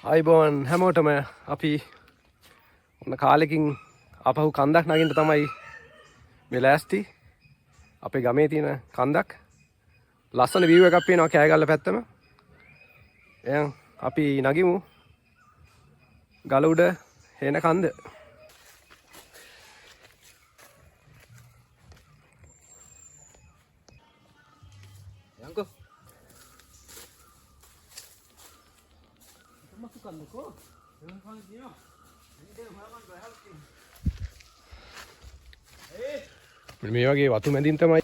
අයිබෝන් හැමෝටම අපි ඔන්න කාලෙකින් අපහු කන්දක් නගින්න තමයි මේ ලෑස්ති. අපේ ගමේ තියෙන කන්දක්. ලස්සන view එකක් පේනවා කෑගල්ල පැත්තම. එහෙනම් අපි නගිමු ගල උඩ හේන කන්ද. යන්කෝ මේ වගේ වතු මැදින් තමයි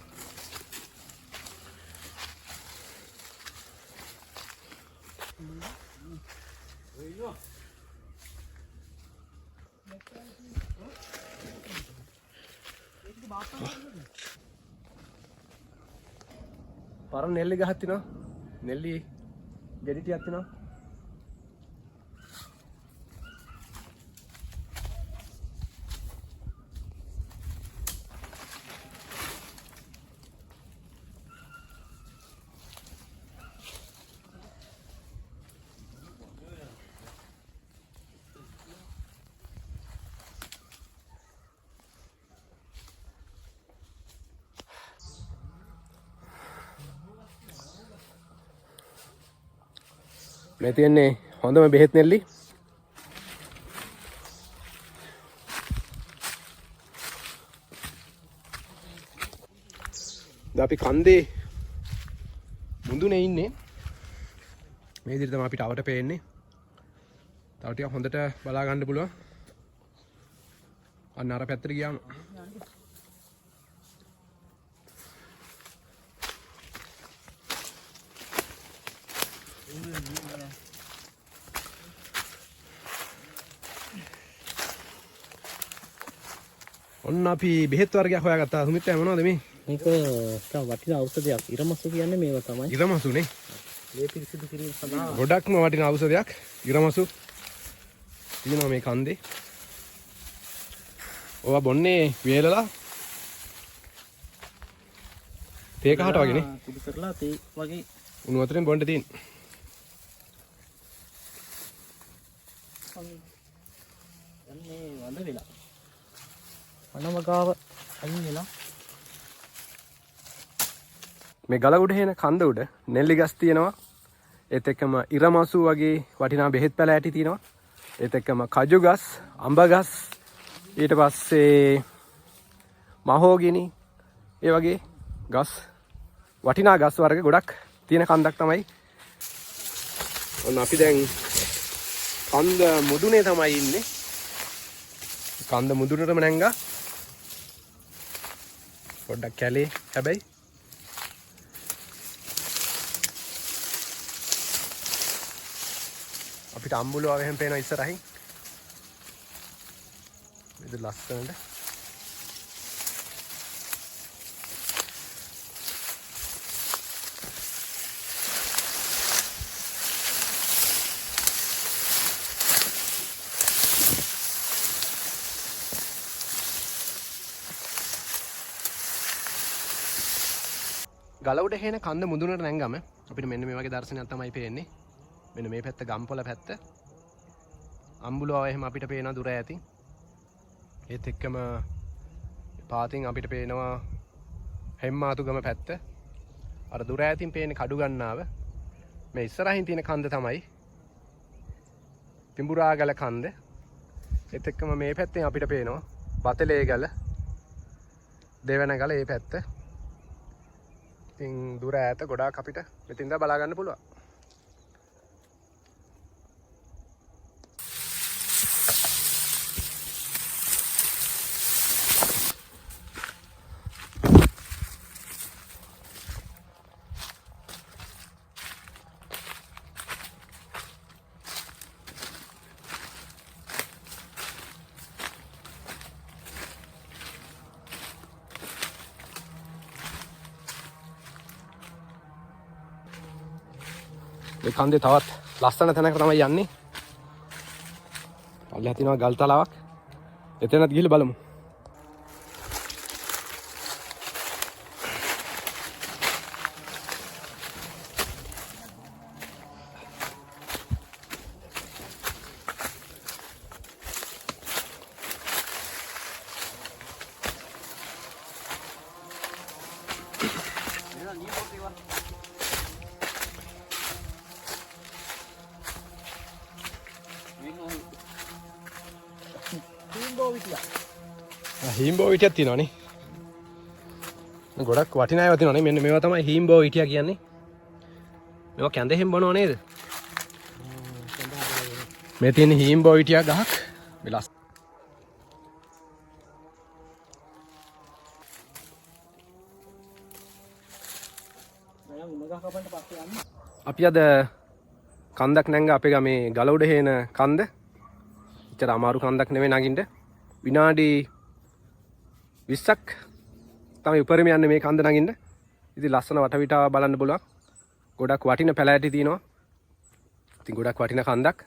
පරණ නෙල්ලි ගහක් තියෙනවා. නෙල්ලි ගෙඩි ටිකක් තියෙනවා. මේ තියන්නේ හොඳම බෙහෙත් නෙල්ලි. දැන් අපි කන්දේ මුදුනේ ඉන්නේ. මේ විදිහට තමයි අපිට අවට පේන්නේ. තව ටිකක් හොඳට බලා ගන්න පුළුවන්. අන්න අර පැත්තට ගියාම ඔන්න අපි බෙහෙත් වර්ගයක් හොයාගත්තා. සුමිත් මොනවද මේ? මේක වටිනා ඖෂධයක්. ඉරමසු කියන්නේ මේවා තමයි. ඉරමසුනේ. මේ පිරිසිදු කිරීම සඳහා ගොඩක්ම වටිනා ඖෂධයක්. ඉරමසු තියෙනවා මේ කන්දේ. ඔවා බොන්නේ වේලලා තේ කහට වගේනේ. කුඩු කරලා තේ වගේ උණු වතුරෙන් බොන්න තියෙන. යන්නේ වඳ වෙලා. අනමගාව අයින් වෙලා. මේ ගල උඩ හේන කන්ද උඩ නෙල්ලි ගස් තියෙනවා. ඒත් එක්කම ඉරමසු වගේ වටිනා බෙහෙත් පැල ඇටි තියෙනවා. ඒත් එක්කම කජු ගස්, අඹ ගස්, ඊට පස්සේ මහෝගිනි, ඒ වගේ ගස් වටිනා ගස් වර්ග ගොඩක් තියෙන කන්දක් තමයි. ඔන්න අපි දැන් කන්ද මුදුනේ තමයි ඉන්නේ. කන්ද මුදුනටම නැංගා. පොඩ්ඩක් කැලේ හැබැයි අපිට අම්බුලුව එහෙම පේනවා ඉස්සරහින්. මේක ලස්සනට. ගල උඩ හේන කන්ද මුදුනට නැංගම අපිට මෙන්න මේ වගේ දර්ශනයක් තමයි පේන්නේ. මෙන්න මේ පැත්ත ගම්පොළ පැත්ත. අම්බුලුව එහෙම අපිට පේනවා දුර ඈතින්. ඒත් එක්කම පාතින් අපිට පේනවා හෙම්මාතුගම පැත්ත. අර දුර ඈතින් පේන්නේ කඩු ගන්නාව. මේ ඉස්සරහින් තියෙන කන්ද තමයි පිඹුරාගල කන්ද. ඒත් එක්කම මේ පැත්තෙන් අපිට පේනවා වතලේ ගල, දෙවන ගල මේ පැත්ත. ඉතින් දුර ඈත ගොඩාක් අපිට මෙතින්ද බලා ගන්න පුළුවන්. මේ කන්දේ තවත් ලස්සන තැනකට තමයි යන්නේ. පල්ලෙහා තියෙනවා ගල් තලාවක්. එතනත් ගිහිල්ලා බලමු. හීම්බෝ විටියක් තියෙනවානේ. ගොඩක් වටිනා ඒවා තියෙනවානේ. මෙන්න මේවා තමයි හීම්බෝ විටිය කියන්නේ. මේවා කැඳෙහෙන් බොනව නේද? මේ තියෙන හීම්බෝ විටියක් ගහක්. මෙලස්. අපි අද කන්දක් නැංග අපේ ගමේ ගල උඩ හේන කන්ද. එච්චර අමාරු කන්දක් නෙවෙයි නගින්න. විනාඩි 20ක් තමයි උඩරිම යන්නේ මේ කන්ද නගින්න. ඉතින් ලස්සන වටවිටාව බලන්න බලුවා. ගොඩක් වටින පැල ඇටි තියෙනවා. ඉතින් ගොඩක් වටින කන්දක්.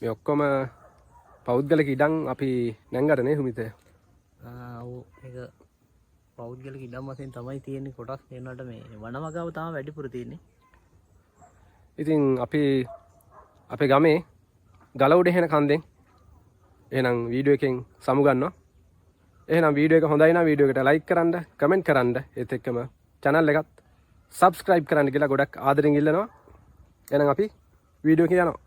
මේ ඔක්කොම පෞද්ගලික ඉඩම් අපි නැංගට නේ හුමිත. ඔව් ඒක පෞද්ගලික ඉඩම් වශයෙන් තමයි තියෙන්නේ කොටස් වෙනවට මේ වනමගාව තමයි වැඩිපුර තියෙන්නේ. ඉතින් අපි අපේ ගමේ ගල උඩ හේන කන්දෙන් එහෙනම් වීඩියෝ එකෙන් සමු ගන්නවා. එහෙනම් වීඩියෝ එක හොඳයි නම් වීඩියෝ එකට ලයික් කරන්න, කමෙන්ට් කරන්න, ඒත් එක්කම channel එකත් subscribe කරන්න කියලා ගොඩක් ආදරෙන් ඉල්ලනවා. එහෙනම් අපි වීඩියෝ එක යනවා.